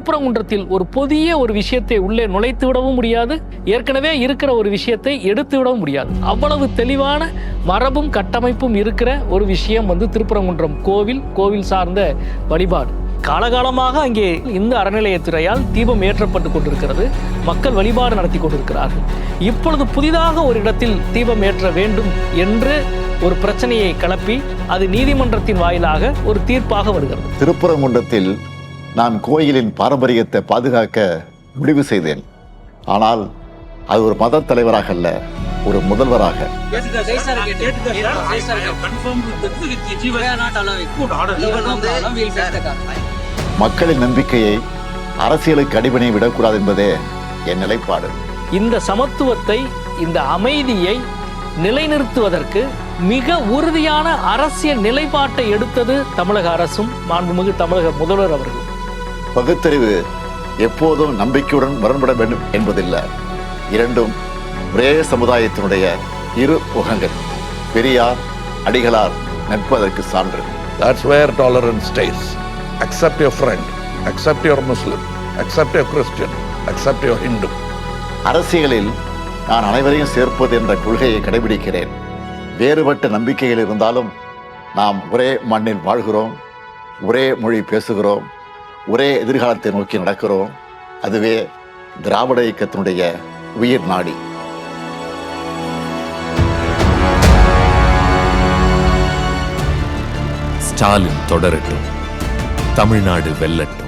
திருப்பரங்குன்றத்தில் ஒரு புதிய ஒரு விஷயத்தை உள்ளே நுழைத்து விடவும் முடியாது, ஏற்கனவே இருக்கிற ஒரு விஷயத்தை எடுத்து விடவும் முடியாது. அவ்வளவு தெளிவான மரபும் கட்டமைப்பும் இருக்கிற ஒரு விஷயம் திருப்பரங்குன்றம் கோவில் சார்ந்த வழிபாடு. காலகாலமாக அங்கே இந்த அறநிலையத்துறையால் தீபம் ஏற்றப்பட்டு கொண்டிருக்கிறது, மக்கள் வழிபாடு நடத்தி கொண்டிருக்கிறார்கள். இப்பொழுது புதிதாக ஒரு இடத்தில் தீபம் ஏற்ற வேண்டும் என்று ஒரு பிரச்சனையை கிளப்பி அது நீதிமன்றத்தின் வாயிலாக ஒரு தீர்ப்பாக வருகிறது. திருப்பரங்குன்றத்தில் நான் கோயிலின் பாரம்பரியத்தை பாதுகாக்க முடிவு செய்தேன். ஆனால் அது ஒரு மத தலைவராக அல்ல, ஒரு முதல்வராக. மக்களின் நம்பிக்கையை அரசியலுக்கு அடிபணி விடக்கூடாது என்பதே என் நிலைப்பாடு. இந்த சமத்துவத்தை, இந்த அமைதியை நிலைநிறுத்துவதற்கு மிக உறுதியான அரசியல் நிலைப்பாட்டை எடுத்தது தமிழக அரசும் மாண்புமிகு தமிழக முதல்வர் அவர்கள். பகுத்தறிவு எப்போதும் நம்பிக்கையுடன் முரண்பட வேண்டும் என்பதில்லை. இரண்டும் ஒரே சமுதாயத்தினுடைய இரு முகங்கள். பெரியார், அடிகளார் நட்பதற்கு சான்று. That's where tolerance stays. Accept your friend, accept your Muslim, accept your Christian, accept your Hindu. அரசியலில் நான் அனைவரையும் சேர்ப்பது என்ற கொள்கையை கடைபிடிக்கிறேன். வேறுபட்ட நம்பிக்கைகள் இருந்தாலும் நாம் ஒரே மண்ணில் வாழ்கிறோம், ஒரே மொழி பேசுகிறோம், ஒரே எதிர்காலத்தை நோக்கி நடக்கிறோம். அதுவே திராவிட இயக்கத்தினுடைய உயிர் நாடி. ஸ்டாலின் தொடரட்டும், தமிழ்நாடு வெல்லட்டும்.